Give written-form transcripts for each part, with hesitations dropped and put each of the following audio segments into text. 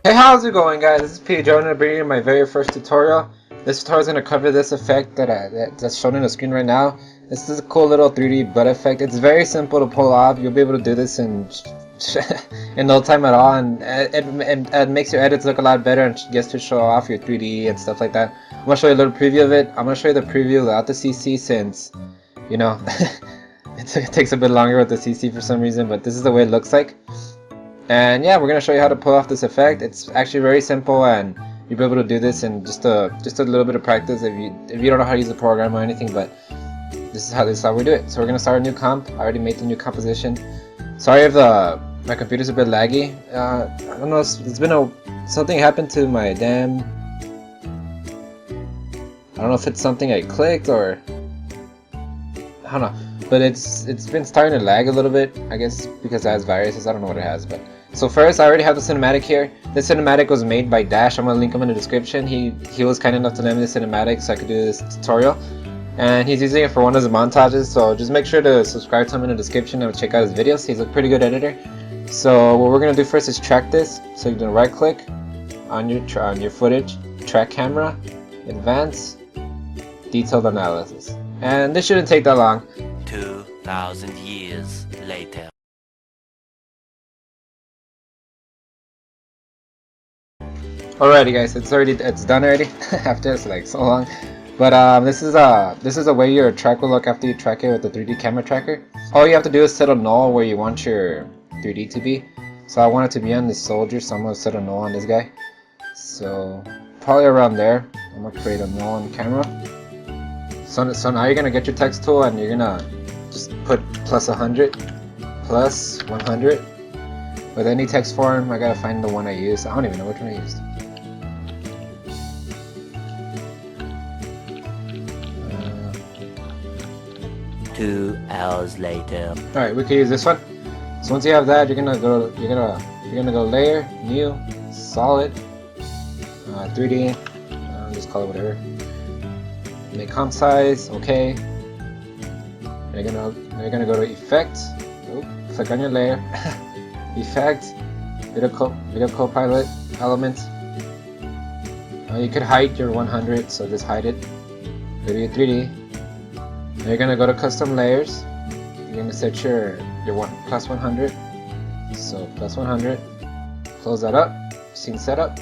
Hey, how's it going, guys? This is Projona bringing you my very first tutorial. This tutorial is going to cover this effect that's shown on the screen right now. This is a cool little 3D butt effect. It's very simple to pull off. You'll be able to do this in in no time at all, and it makes your edits look a lot better and gets to show off your 3D and stuff like that. I'm going to show you a little preview of it. I'm going to show you the preview without the CC since, you know, it takes a bit longer with the CC for some reason, but this is the way it looks like. And yeah, we're gonna show you how to pull off this effect. It's actually very simple, and you'll be able to do this in just a little bit of practice if you don't know how to use the program or anything. But this is how we do it. So we're gonna start a new comp. I already made the new composition. Sorry if my computer's a bit laggy. I don't know. It's been something happened to my damn. I don't know if it's something I clicked or I don't know. But it's been starting to lag a little bit, I guess because it has viruses. I don't know what it has, but so first I already have the cinematic here. This cinematic was made by Dash. I'm gonna link him in the description. He was kind enough to lend me the cinematic so I could do this tutorial, and he's using it for one of his montages. So just make sure to subscribe to him in the description and check out his videos. He's a pretty good editor. So what we're gonna do first is track this. So you're gonna right click on your footage, track camera, advance, detailed analysis, and this shouldn't take that long. 2,000 years later. Alrighty guys, it's done already after it's like so long. But this is a way your track will look after you track it with the 3D camera tracker. All you have to do is set a null where you want your 3D to be. So I want it to be on this soldier, so I'm gonna set a null on this guy. So probably around there. I'm gonna create a null on camera. So now you're gonna get your text tool and you're gonna just put plus 100, plus 100. With any text form, I gotta find the one I used. I don't even know which one I used. 2 hours later. Alright, we can use this one. So once you have that, you're gonna go layer, new, solid, 3D. Just call it whatever. Make comp size, okay. You're gonna go to effect. Oh, click on your layer. Effect, video copilot element. You could hide your 100, so just hide it. Go to your 3D. Now you're gonna go to custom layers. You're gonna set your plus 100. So plus 100. Close that up. Scene setup.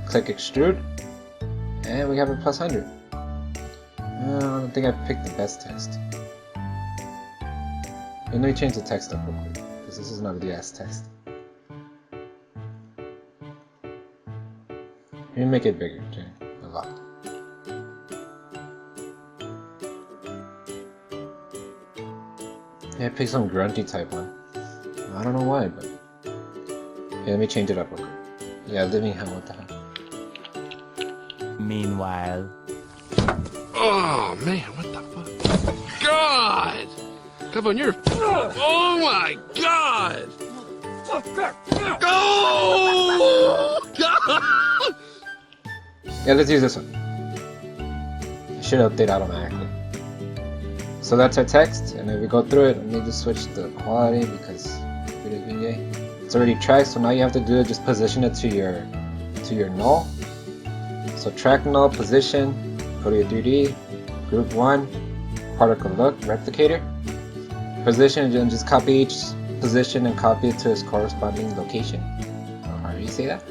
Click extrude, and we have a plus 100. I don't think I picked the best text. Let me change the text up real quick, because this is not the ass text. Let me make it bigger, a lot. Yeah, pick some grunty type one. I don't know why, but yeah, let me change it up real quick. Yeah, living hell, what the hell? Meanwhile. Oh man, what the fuck? God! Come on, you're. Oh my God! Oh! God! Yeah, let's use this one. It should update automatically. So that's our text, and if we go through it, I need to switch the quality because it's already tracked. So now you have to do is just position it to your null. So track null position, go to your 3D, group 1, particle look, replicator. Position, and just copy each position and copy it to its corresponding location. How do you say that?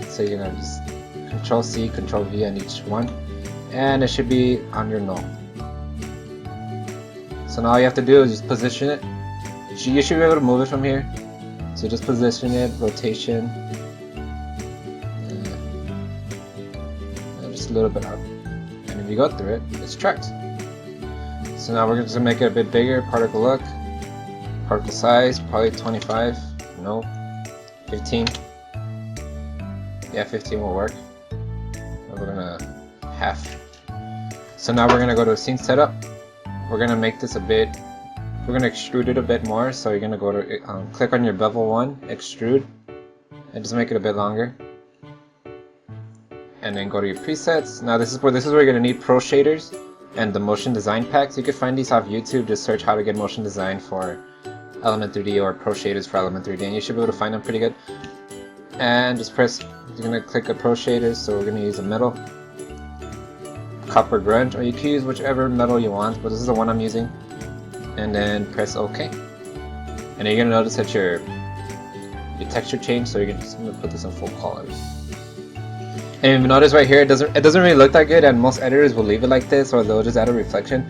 So you're gonna just Control C, Control V on each one, and it should be on your null. So now all you have to do is just position it. You should be able to move it from here. So just position it, rotation, just a little bit up. And if you go through it, it's tracked. So now we're just gonna make it a bit bigger. Particle look, particle size, probably 25. No, 15. Yeah, 15 will work. And we're gonna half. So now we're gonna go to scene setup. We're gonna make this a bit. We're gonna extrude it a bit more. So you're gonna go to click on your bevel 1, extrude, and just make it a bit longer. And then go to your presets. Now this is where you're gonna need pro shaders and the motion design packs. You can find these off YouTube. Just search how to get motion design for Element 3D or pro shaders for Element 3D, and you should be able to find them pretty good. and just press, you're gonna click a Pro Shader, so we're gonna use a metal, copper grunge, or you can use whichever metal you want, but this is the one I'm using, and then press OK. And you're gonna notice that your texture changed, so you're just gonna put this on full quality. And if you notice right here, it doesn't really look that good, and most editors will leave it like this, or they'll just add a reflection.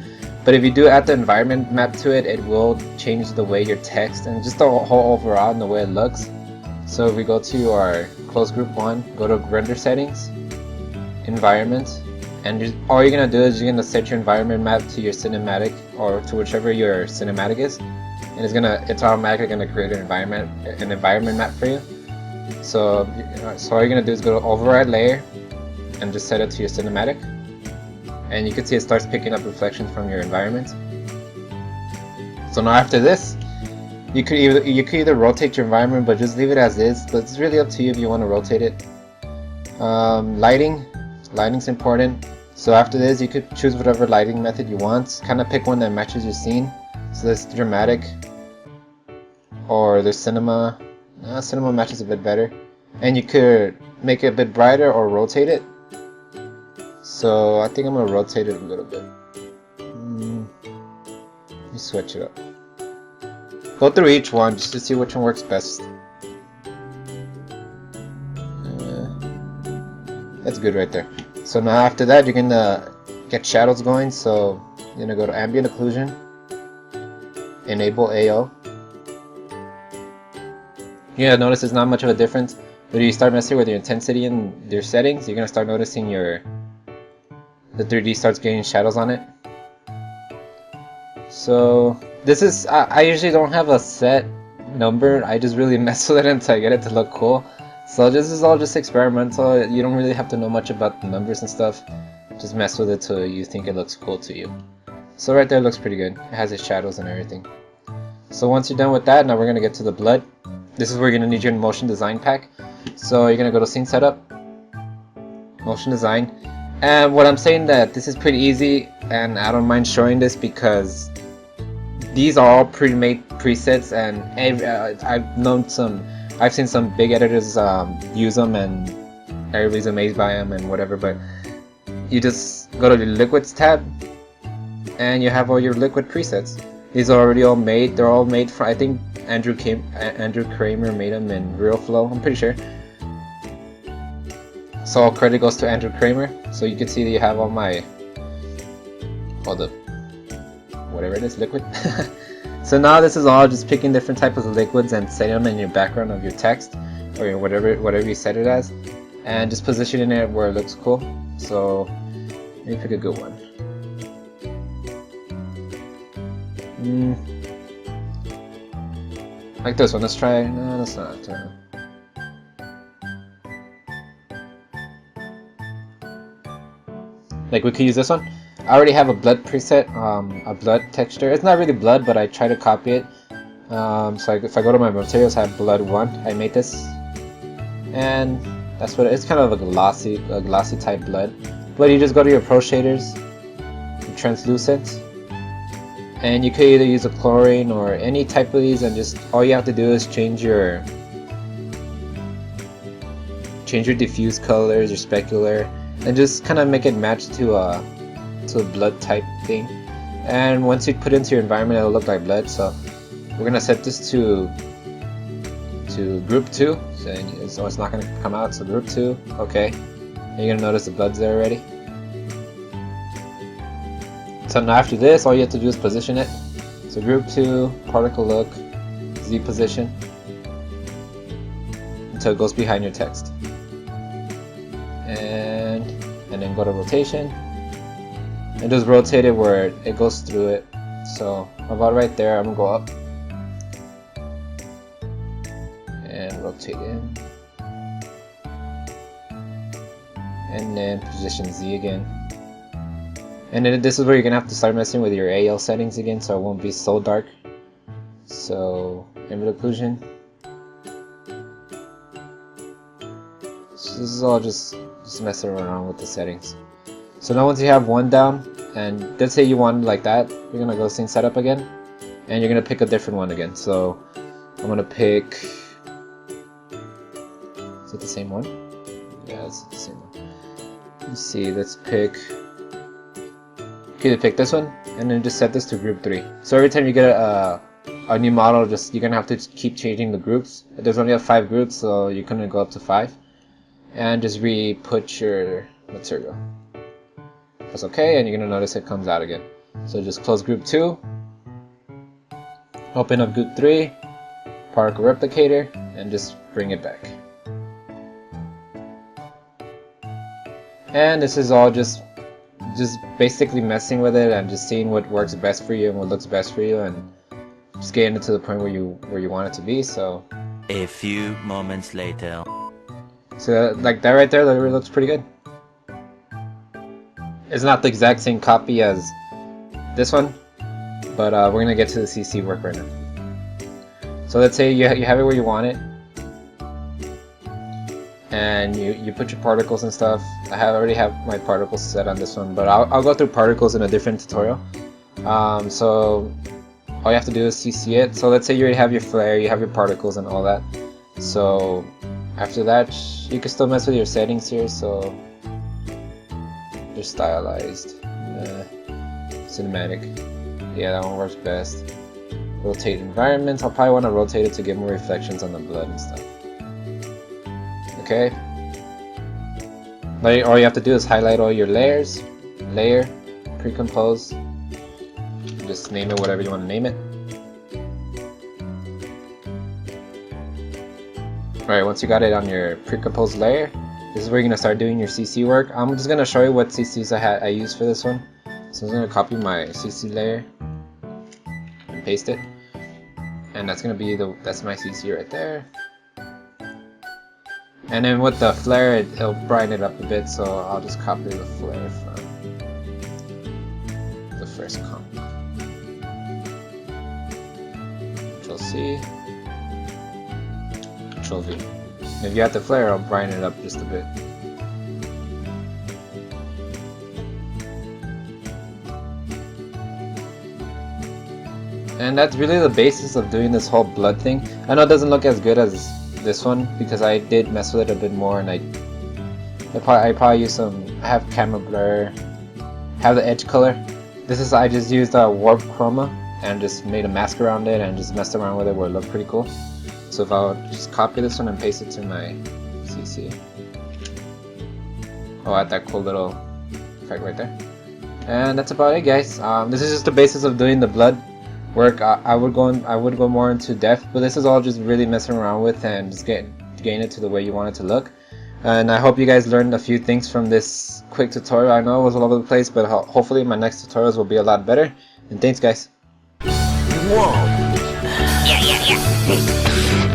But if you do add the environment map to it, it will change the way your text and just the whole overall and the way it looks. So if we go to our close group 1, go to render settings, environment, and all you're gonna do is you're gonna set your environment map to your cinematic, or to whichever your cinematic is, and it's automatically gonna create an environment map for you. So all you're gonna do is go to override layer and just set it to your cinematic, and you can see it starts picking up reflections from your environment. So now after this, you could either rotate your environment, but just leave it as is. But it's really up to you if you want to rotate it. Lighting's important. So after this, you could choose whatever lighting method you want. Kind of pick one that matches your scene. So there's dramatic, or there's cinema. Cinema matches a bit better, and you could make it a bit brighter or rotate it. So I think I'm gonna rotate it a little bit. Let me switch it up. Go through each one just to see which one works best. That's good right there. So now after that, you're gonna get shadows going. So you're gonna go to ambient occlusion, enable AO. Yeah, notice there's not much of a difference, but if you start messing with your intensity and your settings, you're gonna start noticing the 3D starts getting shadows on it. So this is, I usually don't have a set number, I just really mess with it until I get it to look cool. So this is all just experimental, you don't really have to know much about the numbers and stuff, just mess with it till you think it looks cool to you. So right there it looks pretty good, it has its shadows and everything. So once you're done with that, now we're gonna get to the blood. This is where you're gonna need your motion design pack. So you're gonna go to scene setup, motion design, and what I'm saying that this is pretty easy, and I don't mind showing this because these are all pre-made presets, and I've seen some big editors use them, and everybody's amazed by them and whatever. But you just go to the liquids tab, and you have all your liquid presets. These are already all made. They're all made from, I think Andrew Kramer made them in RealFlow, I'm pretty sure. So all credit goes to Andrew Kramer. So you can see that you have all whatever it is, liquid. So now this is all just picking different types of liquids and setting them in your background of your text, or whatever you set it as, and just positioning it where it looks cool. So let me pick a good one. Like this one, let's try, no, that's not. Like we could use this one. I already have a blood preset, a blood texture. It's not really blood, but I try to copy it. So if I go to my materials, I have blood 1. I made this, and that's what it's kind of a glossy type blood. But you just go to your Pro Shaders, your translucent, and you could either use a chlorine or any type of these, and just all you have to do is change your diffuse colors, your specular, and just kind of make it match to a blood type thing. And once you put it into your environment, it'll look like blood. So we're gonna set this to group 2, so it's not gonna come out. So group 2, okay. And you're gonna notice the blood's there already. So now after this, all you have to do is position it. So group 2, particle look, Z position, until it goes behind your text. And then go to rotation, and just rotate it where it goes through it. So about right there, I'm gonna go up and rotate it, and then position Z again. And then this is where you're gonna have to start messing with your AL settings again, so it won't be so dark. So ambient occlusion. So this is all just messing around with the settings. So now once you have one down, and let's say you want it like that, you're gonna go scene setup again, and you're gonna pick a different one again. So I'm gonna pick Is it the same one? Yeah, it's the same one. Let's see, let's pick... Okay, pick this one, and then just set this to group 3. So every time you get a new model, you're gonna have to keep changing the groups. There's only 5 groups, so you can go up to 5. And just re-put your material. That's okay, and you're gonna notice it comes out again. So just close group 2, open up group 3, particle replicator, and just bring it back. And this is all just basically messing with it and just seeing what works best for you and what looks best for you, and just getting it to the point where you want it to be. So A few moments later. so like that right there, that really looks pretty good. It's not the exact same copy as this one, but we're gonna get to the CC work right now. So let's say you have it where you want it, and you put your particles and stuff. I already have my particles set on this one, but I'll go through particles in a different tutorial. So all you have to do is CC it. So let's say you already have your flare, you have your particles and all that. So after that, you can still mess with your settings here. So just stylized, cinematic. Yeah, that one works best. Rotate environments. I'll probably want to rotate it to get more reflections on the blood and stuff. Okay. All you have to do is highlight all your layers, layer, pre-compose. Just name it whatever you want to name it. Alright, once you got it on your pre-composed layer, this is where you're going to start doing your CC work. I'm just going to show you what CCs I used for this one. So I'm going to copy my CC layer and paste it. And that's going to be that's my CC right there. And then with the flare, it'll brighten it up a bit, so I'll just copy the flare from the first comp. Control C, Control V. And if you have the flare, I'll brighten it up just a bit. And that's really the basis of doing this whole blood thing. I know it doesn't look as good as this one because I did mess with it a bit more, and I probably use some. I have camera blur, have the edge color. I just used warp chroma and just made a mask around it and just messed around with it where it looked pretty cool. So if I'll just copy this one and paste it to my CC, I'll add that cool little effect right there. And that's about it, guys. This is just the basis of doing the blood work. I would go more into depth, but this is all just really messing around with and just getting it to the way you want it to look. And I hope you guys learned a few things from this quick tutorial. I know it was all over the place, but hopefully my next tutorials will be a lot better. And thanks, guys. Whoa. Yeah.